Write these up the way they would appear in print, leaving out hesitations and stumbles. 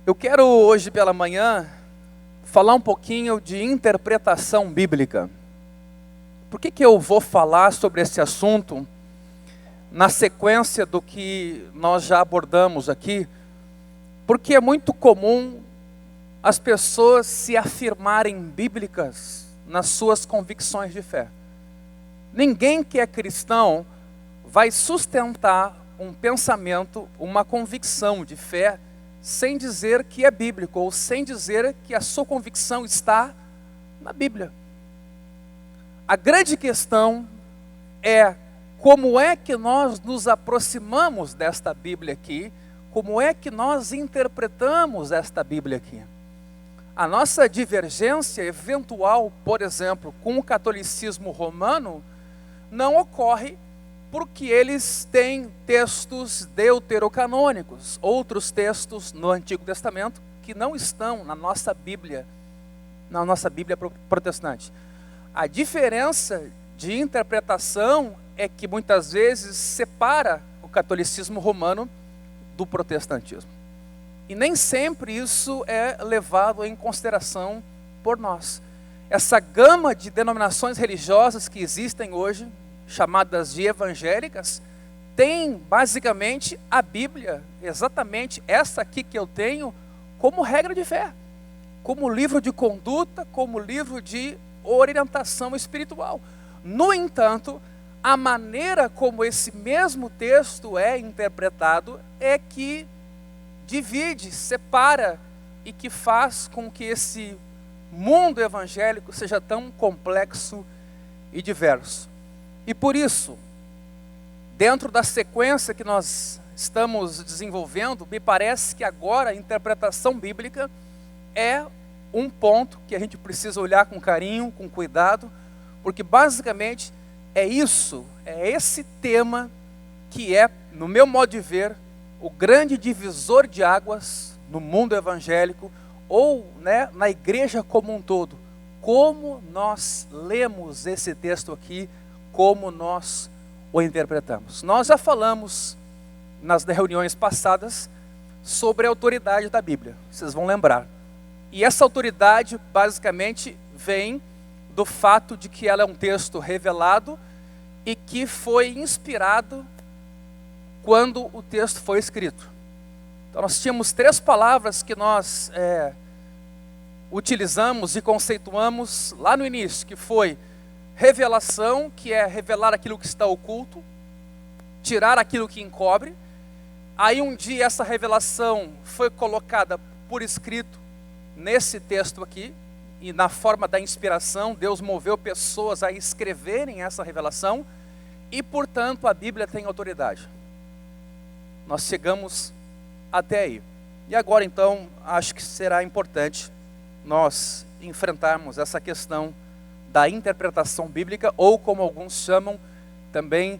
Eu quero hoje pela manhã falar um pouquinho de interpretação bíblica. Por que eu vou falar sobre esse assunto na sequência do que nós já abordamos aqui? Porque é muito comum as pessoas se afirmarem bíblicas nas suas convicções de fé. Ninguém que é cristão vai sustentar um pensamento, uma convicção de fé, sem dizer que é bíblico, ou sem dizer que a sua convicção está na Bíblia. A grande questão é como é que nós nos aproximamos desta Bíblia aqui, como é que nós interpretamos esta Bíblia aqui. A nossa divergência eventual, por exemplo, com o catolicismo romano, não ocorre porque eles têm textos deuterocanônicos, outros textos no Antigo Testamento que não estão na nossa Bíblia protestante. A diferença de interpretação é que muitas vezes separa o catolicismo romano do protestantismo. E nem sempre isso é levado em consideração por nós. Essa gama de denominações religiosas que existem hoje, chamadas de evangélicas, tem basicamente a Bíblia, exatamente essa aqui que eu tenho, como regra de fé, como livro de conduta, como livro de orientação espiritual. No entanto, a maneira como esse mesmo texto é interpretado é que divide, separa e que faz com que esse mundo evangélico seja tão complexo e diverso. E por isso, dentro da sequência que nós estamos desenvolvendo, me parece que agora a interpretação bíblica é um ponto que a gente precisa olhar com carinho, com cuidado, porque basicamente é esse tema que é, no meu modo de ver, o grande divisor de águas no mundo evangélico ou na igreja como um todo. Como nós lemos esse texto aqui, como nós o interpretamos. Nós já falamos nas reuniões passadas sobre a autoridade da Bíblia, vocês vão lembrar. E essa autoridade basicamente vem do fato de que ela é um texto revelado e que foi inspirado quando o texto foi escrito. Então nós tínhamos 3 palavras que nós utilizamos e conceituamos lá no início, que foi revelação, que é revelar aquilo que está oculto, tirar aquilo que encobre. Aí um dia essa revelação foi colocada por escrito nesse texto aqui, e na forma da inspiração, Deus moveu pessoas a escreverem essa revelação, e portanto a Bíblia tem autoridade. Nós chegamos até aí. E agora então, acho que será importante nós enfrentarmos essa questão da interpretação bíblica, ou como alguns chamam também,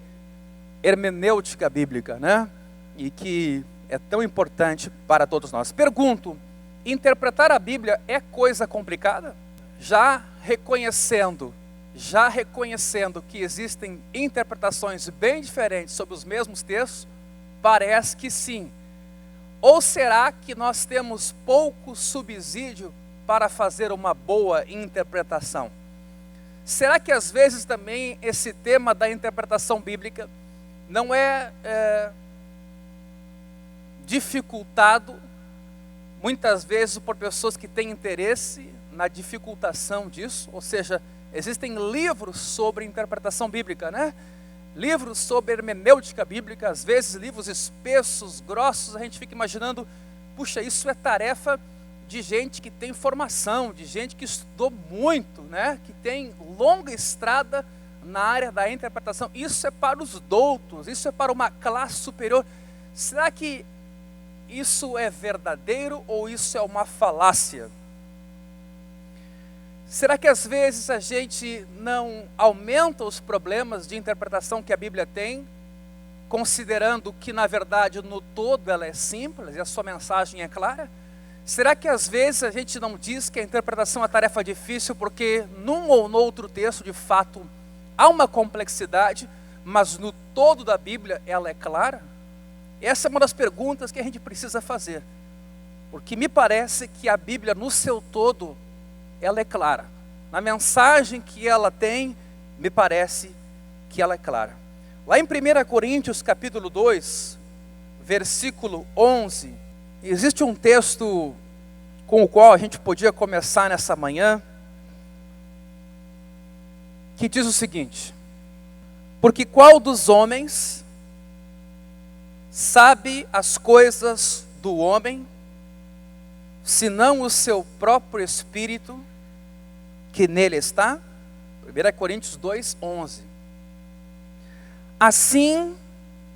hermenêutica bíblica, E que é tão importante para todos nós. Pergunto, interpretar a Bíblia é coisa complicada? Já reconhecendo que existem interpretações bem diferentes sobre os mesmos textos, parece que sim. Ou será que nós temos pouco subsídio para fazer uma boa interpretação? Será que às vezes também esse tema da interpretação bíblica não é dificultado muitas vezes por pessoas que têm interesse na dificultação disso? Ou seja, existem livros sobre interpretação bíblica, Livros sobre hermenêutica bíblica, às vezes livros espessos, grossos, a gente fica imaginando, puxa, isso é tarefa de gente que tem formação, de gente que estudou muito, que tem longa estrada na área da interpretação. Isso é para os doutos, isso é para uma classe superior. Será que isso é verdadeiro ou isso é uma falácia? Será que às vezes a gente não aumenta os problemas de interpretação que a Bíblia tem, considerando que na verdade no todo ela é simples e a sua mensagem é clara? Será que às vezes a gente não diz que a interpretação é tarefa difícil porque num ou no outro texto de fato há uma complexidade, mas no todo da Bíblia ela é clara? Essa é uma das perguntas que a gente precisa fazer. porque me parece que a Bíblia no seu todo, ela é clara. Na mensagem que ela tem, me parece que ela é clara. Lá em 1 Coríntios capítulo 2, versículo 11, existe um texto com o qual a gente podia começar nessa manhã, que diz o seguinte: porque qual dos homens sabe as coisas do homem, senão o seu próprio espírito que nele está? 1 Coríntios 2, 11. Assim,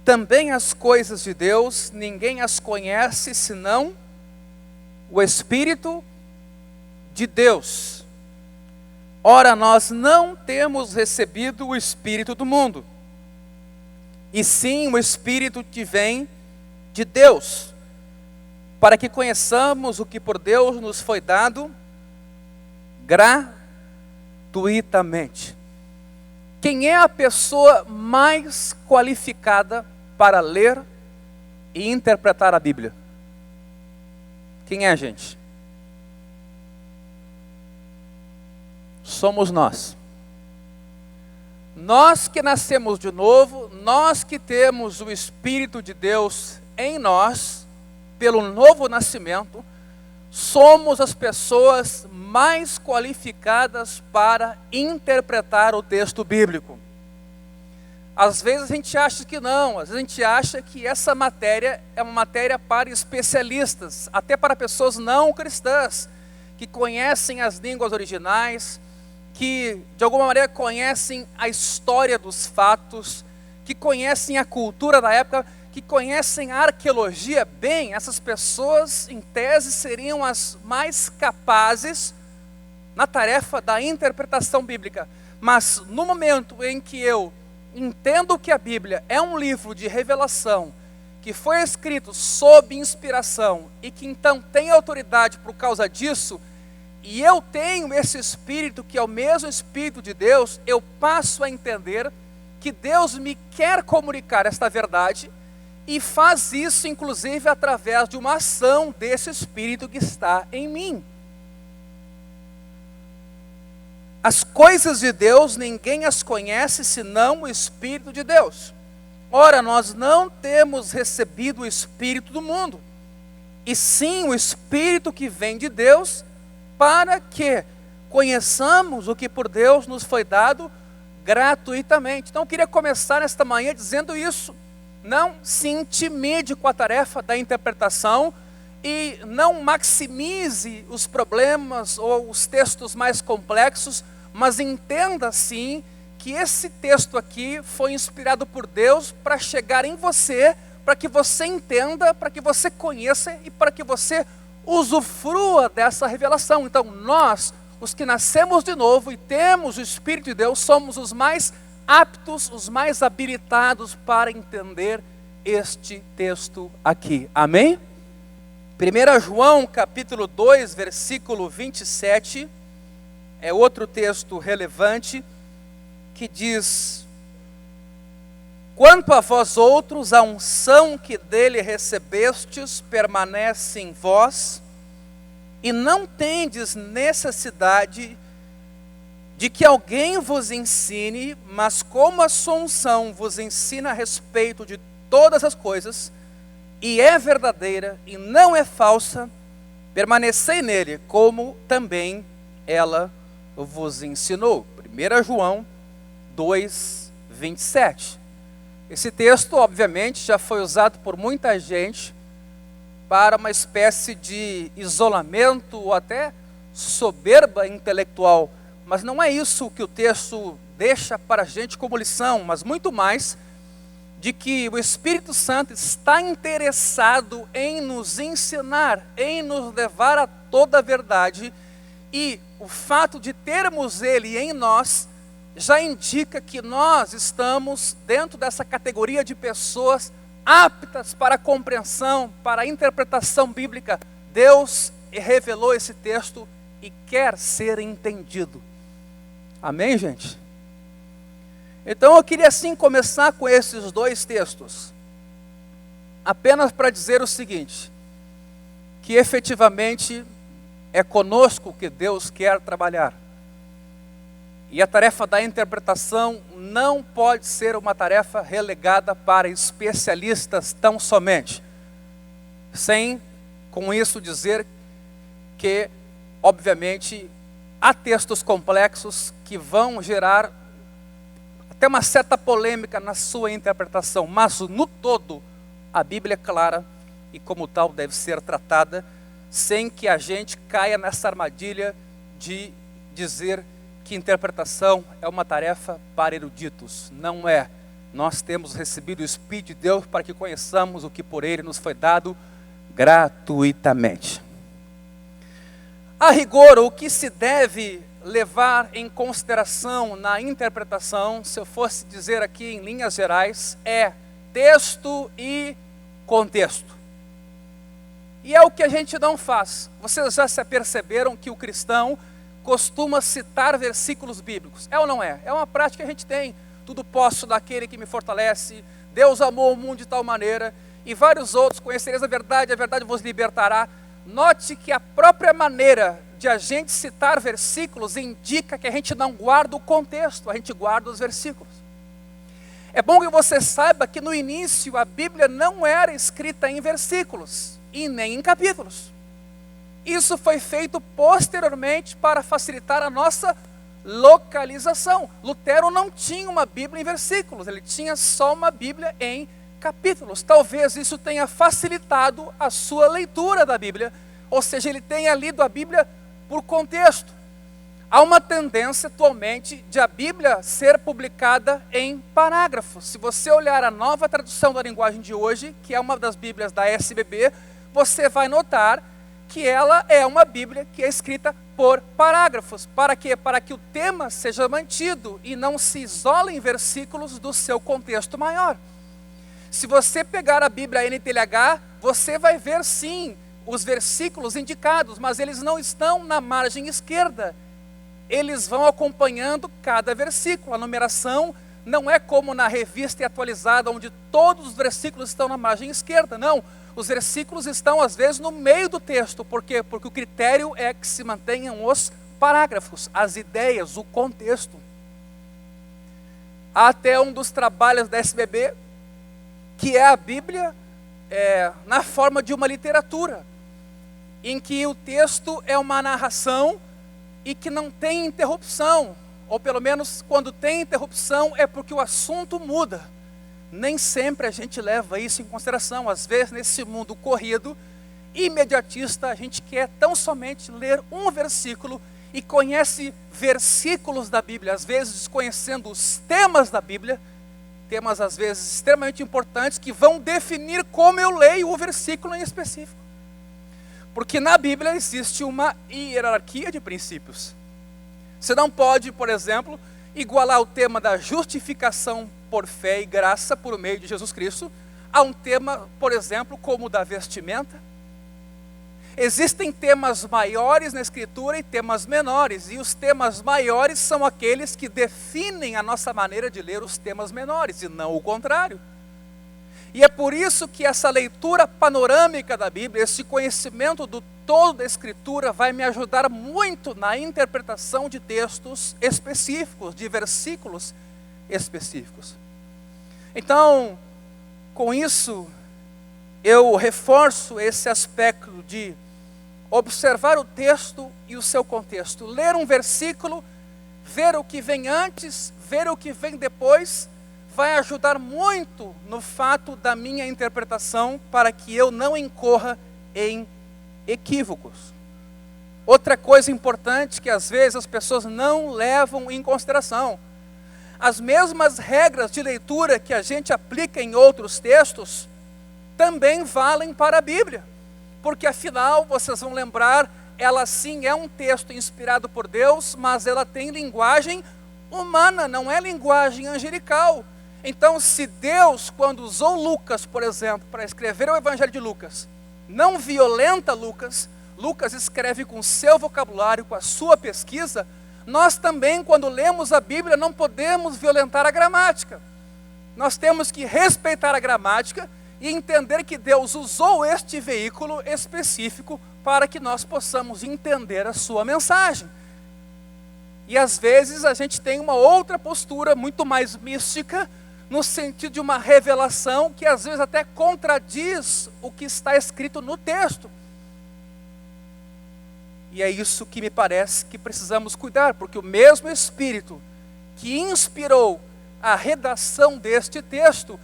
também as coisas de Deus, ninguém as conhece, senão o Espírito de Deus. Ora, nós não temos recebido o Espírito do mundo, e sim o Espírito que vem de Deus, para que conheçamos o que por Deus nos foi dado gratuitamente. Quem é a pessoa mais qualificada para ler e interpretar a Bíblia? Quem é, gente? Somos nós. Nós que nascemos de novo, nós que temos o Espírito de Deus em nós, pelo novo nascimento, somos as pessoas mais qualificadas para interpretar o texto bíblico. Às vezes a gente acha que não, às vezes a gente acha que essa matéria é uma matéria para especialistas, até para pessoas não cristãs, que conhecem as línguas originais, que de alguma maneira conhecem a história dos fatos, que conhecem a cultura da época, que conhecem a arqueologia bem. Essas pessoas, em tese, seriam as mais capazes na tarefa da interpretação bíblica. Mas no momento em que eu entendo que a Bíblia é um livro de revelação, que foi escrito sob inspiração e que então tem autoridade por causa disso, e eu tenho esse Espírito que é o mesmo Espírito de Deus, eu passo a entender que Deus me quer comunicar esta verdade e faz isso inclusive através de uma ação desse Espírito que está em mim. As coisas de Deus, ninguém as conhece senão o Espírito de Deus. Ora, nós não temos recebido o Espírito do mundo, e sim o Espírito que vem de Deus, para que conheçamos o que por Deus nos foi dado gratuitamente. Então eu queria começar nesta manhã dizendo isso. Não se intimide com a tarefa da interpretação e não maximize os problemas ou os textos mais complexos, mas entenda sim que esse texto aqui foi inspirado por Deus para chegar em você, para que você entenda, para que você conheça e para que você usufrua dessa revelação. Então nós, os que nascemos de novo e temos o Espírito de Deus, somos os mais aptos, os mais habilitados para entender este texto aqui. Amém? 1 João capítulo 2, versículo 27, é outro texto relevante, que diz: quanto a vós outros, a unção que dele recebestes permanece em vós, e não tendes necessidade de que alguém vos ensine, mas como a sua unção vos ensina a respeito de todas as coisas, e é verdadeira e não é falsa, permanecei nele, como também ela vos ensinou. 1 João 2, 27. Esse texto, obviamente, já foi usado por muita gente para uma espécie de isolamento ou até soberba intelectual. Mas não é isso que o texto deixa para a gente como lição, mas muito mais de que o Espírito Santo está interessado em nos ensinar, em nos levar a toda a verdade, e o fato de termos Ele em nós já indica que nós estamos dentro dessa categoria de pessoas aptas para a compreensão, para a interpretação bíblica. Deus revelou esse texto e quer ser entendido. Amém, gente? Então eu queria assim começar com esses dois textos, apenas para dizer o seguinte: que efetivamente é conosco que Deus quer trabalhar. E a tarefa da interpretação não pode ser uma tarefa relegada para especialistas tão somente, sem com isso dizer que, obviamente, há textos complexos que vão gerar até uma certa polêmica na sua interpretação, mas no todo a Bíblia é clara e como tal deve ser tratada, sem que a gente caia nessa armadilha de dizer que interpretação é uma tarefa para eruditos. Não é. Nós temos recebido o Espírito de Deus para que conheçamos o que por Ele nos foi dado gratuitamente. A rigor, o que se deve levar em consideração na interpretação, se eu fosse dizer aqui em linhas gerais, é texto e contexto. E é o que a gente não faz. Vocês já se aperceberam que o cristão costuma citar versículos bíblicos? É ou não é? É uma prática que a gente tem. Tudo posso daquele que me fortalece, Deus amou o mundo de tal maneira, e vários outros, conhecereis a verdade vos libertará. Note que a própria maneira de a gente citar versículos indica que a gente não guarda o contexto, a gente guarda os versículos. É bom que você saiba que no início a Bíblia não era escrita em versículos e nem em capítulos. Isso foi feito posteriormente para facilitar a nossa localização. Lutero não tinha uma Bíblia em versículos, ele tinha só uma Bíblia em capítulos. Talvez isso tenha facilitado a sua leitura da Bíblia, ou seja, ele tenha lido a Bíblia por contexto. Há uma tendência atualmente de a Bíblia ser publicada em parágrafos. Se você olhar a nova tradução da linguagem de hoje, que é uma das Bíblias da SBB, você vai notar que ela é uma Bíblia que é escrita por parágrafos. Para quê? Para que o tema seja mantido e não se isole em versículos do seu contexto maior. Se você pegar a Bíblia NTLH, você vai ver sim os versículos indicados, mas eles não estão na margem esquerda. Eles vão acompanhando cada versículo. A numeração não é como na revista atualizada, onde todos os versículos estão na margem esquerda. Não, os versículos estão às vezes no meio do texto. Por quê? Porque o critério é que se mantenham os parágrafos, as ideias, o contexto. Há até um dos trabalhos da SBB, que é a Bíblia na forma de uma literatura, em que o texto é uma narração e que não tem interrupção, ou pelo menos quando tem interrupção é porque o assunto muda. Nem sempre a gente leva isso em consideração. Às vezes nesse mundo corrido, imediatista, a gente quer tão somente ler um versículo e conhece versículos da Bíblia, às vezes desconhecendo os temas da Bíblia, temas às vezes extremamente importantes que vão definir como eu leio o versículo em específico. Porque na Bíblia existe uma hierarquia de princípios. Você não pode, por exemplo, igualar o tema da justificação por fé e graça por meio de Jesus Cristo a um tema, por exemplo, como o da vestimenta. Existem temas maiores na Escritura e temas menores, e os temas maiores são aqueles que definem a nossa maneira de ler os temas menores, e não o contrário. E é por isso que essa leitura panorâmica da Bíblia, esse conhecimento do todo da Escritura vai me ajudar muito na interpretação de textos específicos, de versículos específicos. Então, com isso, eu reforço esse aspecto de observar o texto e o seu contexto. Ler um versículo, ver o que vem antes, ver o que vem depois, vai ajudar muito no fato da minha interpretação para que eu não incorra em equívocos. Outra coisa importante que às vezes as pessoas não levam em consideração: as mesmas regras de leitura que a gente aplica em outros textos também valem para a Bíblia, porque afinal, vocês vão lembrar, ela sim é um texto inspirado por Deus, mas ela tem linguagem humana, não é linguagem angelical. Então, se Deus, quando usou Lucas, por exemplo, para escrever o Evangelho de Lucas, não violenta Lucas, Lucas escreve com seu vocabulário, com a sua pesquisa, nós também, quando lemos a Bíblia, não podemos violentar a gramática. Nós temos que respeitar a gramática e entender que Deus usou este veículo específico para que nós possamos entender a sua mensagem. E às vezes a gente tem uma outra postura muito mais mística, no sentido de uma revelação que às vezes até contradiz o que está escrito no texto. E é isso que me parece que precisamos cuidar, porque o mesmo Espírito que inspirou a redação deste texto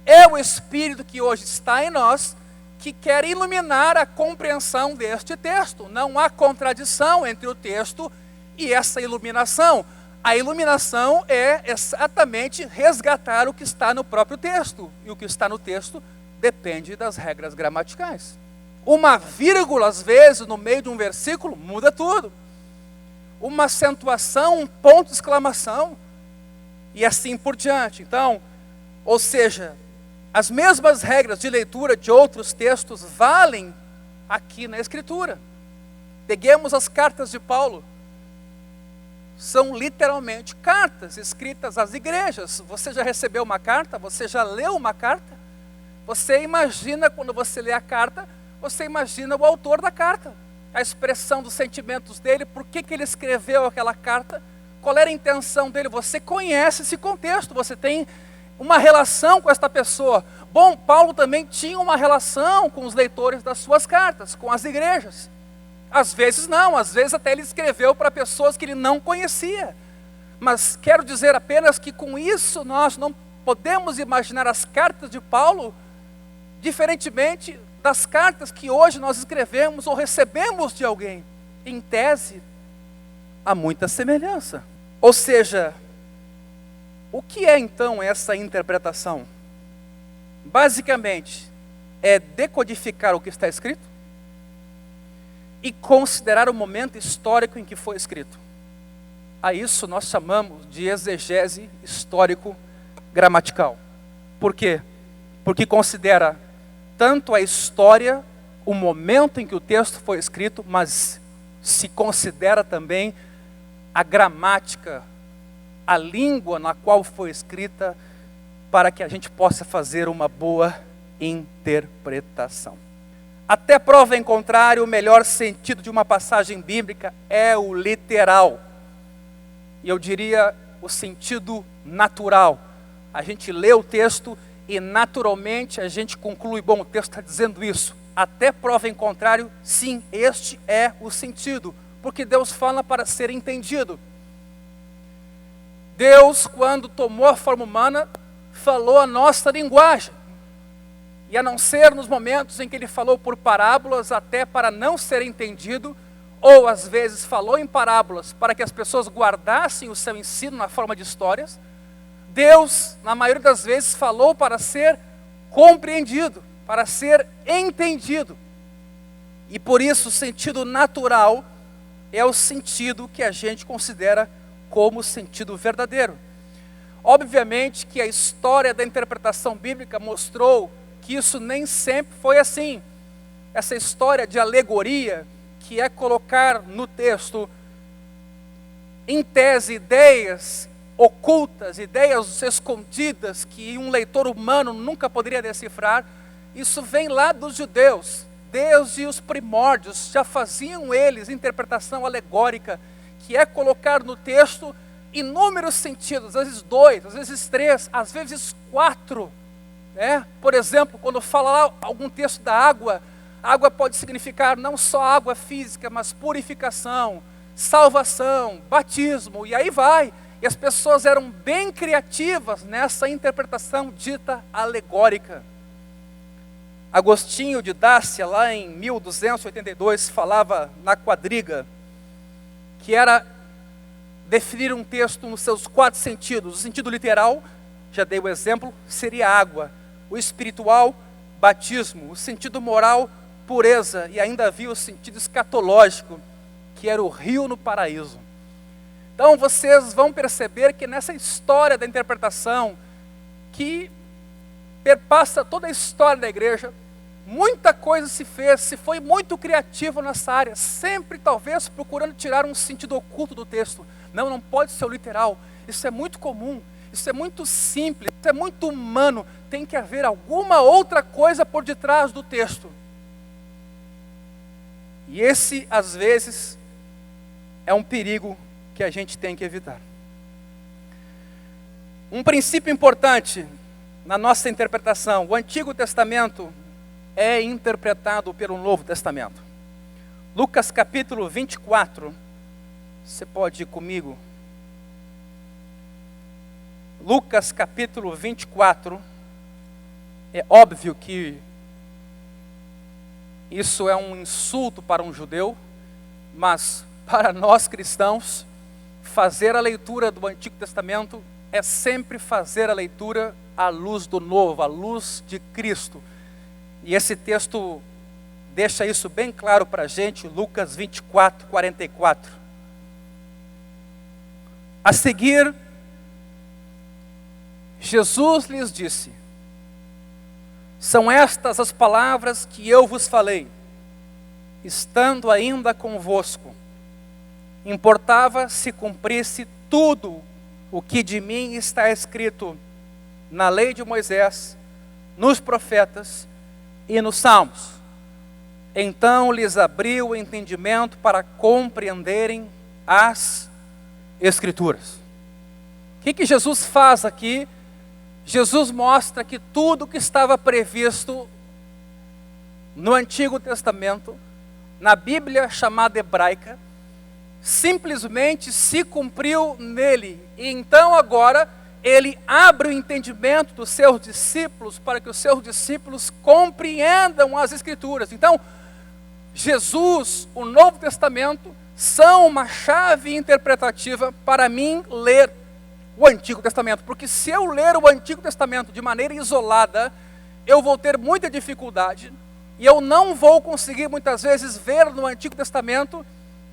é o Espírito que hoje está em nós, que quer iluminar a compreensão deste texto. Não há contradição entre o texto e essa iluminação. A iluminação é exatamente resgatar o que está no próprio texto. E o que está no texto depende das regras gramaticais. Uma vírgula, às vezes, no meio de um versículo, muda tudo. Uma acentuação, um ponto de exclamação, e assim por diante. Então, ou seja, as mesmas regras de leitura de outros textos valem aqui na Escritura. Peguemos as cartas de Paulo. São literalmente cartas escritas às igrejas. Você já recebeu uma carta? Você já leu uma carta? Você imagina, quando você lê a carta, você imagina o autor da carta, a expressão dos sentimentos dele, por que ele escreveu aquela carta, qual era a intenção dele. Você conhece esse contexto, você tem uma relação com esta pessoa. Bom, Paulo também tinha uma relação com os leitores das suas cartas, com as igrejas. Às vezes não, às vezes até ele escreveu para pessoas que ele não conhecia. Mas quero dizer apenas que com isso nós não podemos imaginar as cartas de Paulo diferentemente das cartas que hoje nós escrevemos ou recebemos de alguém. Em tese, há muita semelhança. Ou seja, o que é então essa interpretação? Basicamente, é decodificar o que está escrito e considerar o momento histórico em que foi escrito. A isso nós chamamos de exegese histórico-gramatical. Por quê? Porque considera tanto a história, o momento em que o texto foi escrito, mas se considera também a gramática, a língua na qual foi escrita, para que a gente possa fazer uma boa interpretação. Até prova em contrário, o melhor sentido de uma passagem bíblica é o literal. E eu diria o sentido natural. A gente lê o texto e naturalmente a gente conclui, bom, o texto está dizendo isso. Até prova em contrário, sim, este é o sentido. Porque Deus fala para ser entendido. Deus, quando tomou a forma humana, falou a nossa linguagem. E a não ser nos momentos em que ele falou por parábolas, até para não ser entendido, ou às vezes falou em parábolas para que as pessoas guardassem o seu ensino na forma de histórias, Deus, na maioria das vezes, falou para ser compreendido, para ser entendido. E por isso o sentido natural é o sentido que a gente considera como sentido verdadeiro. Obviamente que a história da interpretação bíblica mostrou que isso nem sempre foi assim. Essa história de alegoria, que é colocar no texto, em tese, ideias ocultas, ideias escondidas, que um leitor humano nunca poderia decifrar, isso vem lá dos judeus. Desde os primórdios já faziam eles interpretação alegórica, que é colocar no texto inúmeros sentidos, às vezes 2, às vezes 3, às vezes 4. Por exemplo, quando fala lá algum texto da água, água pode significar não só água física, mas purificação, salvação, batismo, e aí vai. E as pessoas eram bem criativas nessa interpretação dita alegórica. Agostinho de Dácia, lá em 1282, falava na quadriga, que era definir um texto nos seus 4 sentidos. O sentido literal, já dei o exemplo, seria água. O espiritual, batismo. O sentido moral, pureza. E ainda havia o sentido escatológico, que era o rio no paraíso. Então vocês vão perceber que nessa história da interpretação, que perpassa toda a história da igreja, muita coisa se fez, se foi muito criativo nessa área, sempre talvez procurando tirar um sentido oculto do texto. Não pode ser o literal, isso é muito comum. isso é muito simples, isso é muito humano. Tem que haver alguma outra coisa por detrás do texto. E esse, às vezes, é um perigo que a gente tem que evitar. Um princípio importante na nossa interpretação: o Antigo Testamento é interpretado pelo Novo Testamento. Lucas capítulo 24, você pode ir comigo? Lucas capítulo 24, é óbvio que isso é um insulto para um judeu, mas para nós cristãos, fazer a leitura do Antigo Testamento é sempre fazer a leitura à luz do Novo, à luz de Cristo. E esse texto deixa isso bem claro para a gente, Lucas 24, 44. A seguir, Jesus lhes disse: são estas as palavras que eu vos falei, estando ainda convosco. Importava se cumprisse tudo o que de mim está escrito na lei de Moisés, nos profetas e nos salmos. Então lhes abriu o entendimento para compreenderem as Escrituras. O que Jesus faz aqui? Jesus mostra que tudo que estava previsto no Antigo Testamento, na Bíblia chamada hebraica, simplesmente se cumpriu nele. E então agora ele abre o entendimento dos seus discípulos para que os seus discípulos compreendam as Escrituras. Então, Jesus, o Novo Testamento, são uma chave interpretativa para mim ler o Antigo Testamento. Porque se eu ler o Antigo Testamento de maneira isolada, eu vou ter muita dificuldade e eu não vou conseguir muitas vezes ver no Antigo Testamento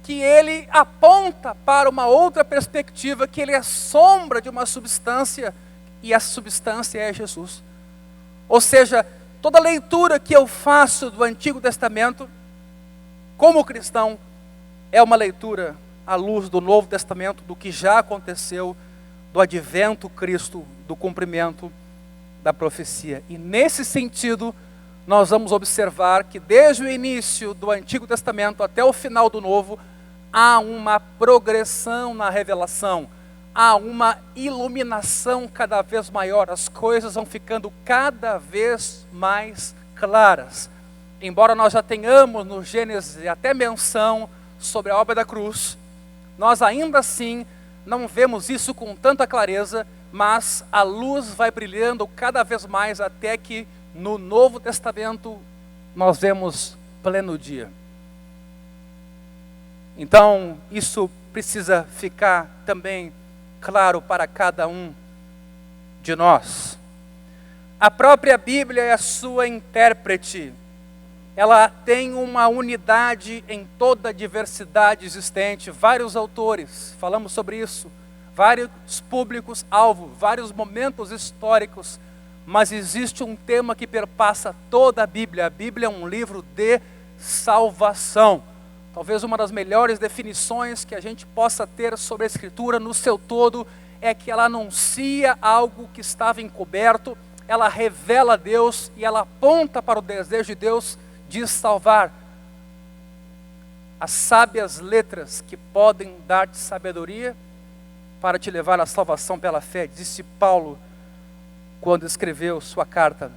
que ele aponta para uma outra perspectiva, que ele é sombra de uma substância, e essa substância é Jesus. Ou seja, toda leitura que eu faço do Antigo Testamento, como cristão, é uma leitura à luz do Novo Testamento, do que já aconteceu, do advento Cristo, do cumprimento da profecia. E nesse sentido, nós vamos observar que desde o início do Antigo Testamento até o final do Novo, há uma progressão na revelação, há uma iluminação cada vez maior, as coisas vão ficando cada vez mais claras. Embora nós já tenhamos no Gênesis até menção sobre a obra da cruz, nós ainda assim não vemos isso com tanta clareza, mas a luz vai brilhando cada vez mais até que no Novo Testamento nós vemos pleno dia. Então, isso precisa ficar também claro para cada um de nós. A própria Bíblia é a sua intérprete. Ela tem uma unidade em toda a diversidade existente. Vários autores, falamos sobre isso. Vários públicos-alvo, vários momentos históricos. Mas existe um tema que perpassa toda a Bíblia. A Bíblia é um livro de salvação. Talvez uma das melhores definições que a gente possa ter sobre a Escritura no seu todo é que ela anuncia algo que estava encoberto, ela revela Deus e ela aponta para o desejo de Deus de salvar. As sábias letras que podem dar-te sabedoria para te levar à salvação pela fé, disse Paulo quando escreveu sua carta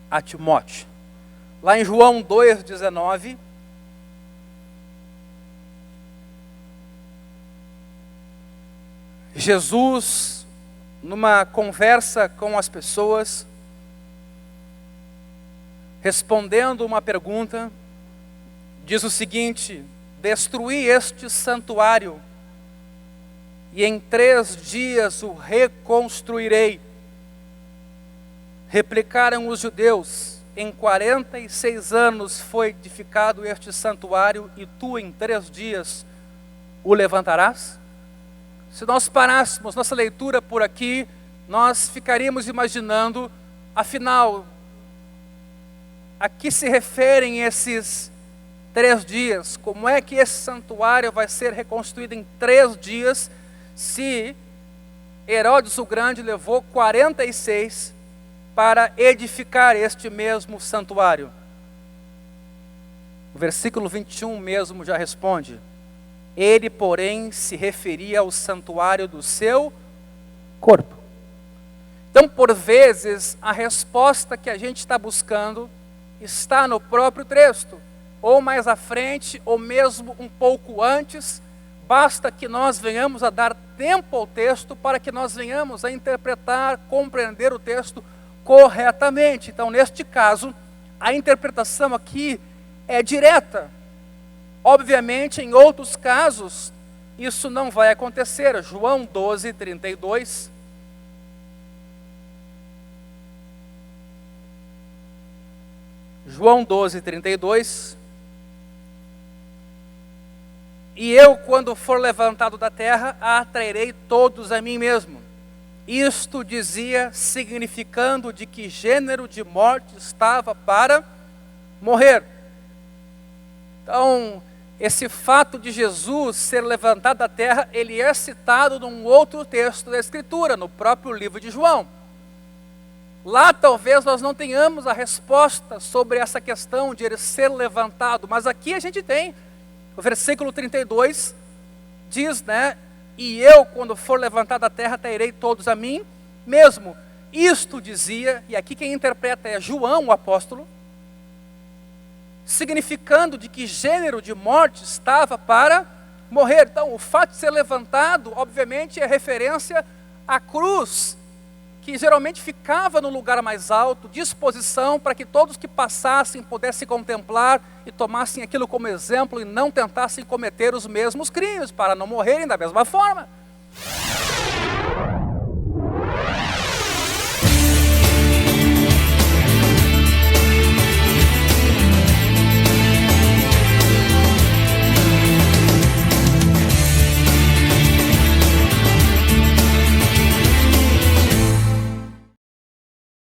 a Timóteo. Lá em João 2,19, Jesus, numa conversa com as pessoas, respondendo uma pergunta, diz o seguinte: destruí este santuário e em 3 dias o reconstruirei. Replicaram os judeus: em 46 anos foi edificado este santuário e tu em 3 dias o levantarás? Se nós parássemos nossa leitura por aqui, nós ficaríamos imaginando, afinal, a que se referem esses 3 dias? Como é que esse santuário vai ser reconstruído em 3 dias, se Herodes o Grande levou 46 para edificar este mesmo santuário. O versículo 21 mesmo já responde. Ele, porém, se referia ao santuário do seu corpo. Então, por vezes, a resposta que a gente está buscando está no próprio texto, ou mais à frente, ou mesmo um pouco antes. Basta que nós venhamos a dar tempo ao texto para que nós venhamos a interpretar, compreender o texto corretamente. Então, neste caso, a interpretação aqui é direta. Obviamente, em outros casos, isso não vai acontecer. João 12, 32. João 12, 32. E eu, quando for levantado da terra, atrairei todos a mim mesmo. Isto dizia, significando de que gênero de morte estava para morrer. Então, esse fato de Jesus ser levantado da terra, ele é citado num outro texto da Escritura, no próprio livro de João. Lá talvez nós não tenhamos a resposta sobre essa questão de ele ser levantado, mas aqui a gente tem. O versículo 32 diz, né? E eu, quando for levantado da terra, atrairei todos a mim mesmo. Isto dizia, e aqui quem interpreta é João, o apóstolo, significando de que gênero de morte estava para morrer. Então, o fato de ser levantado, obviamente, é referência à cruz, que geralmente ficava no lugar mais alto, disposição para que todos que passassem pudessem contemplar e tomassem aquilo como exemplo e não tentassem cometer os mesmos crimes, para não morrerem da mesma forma.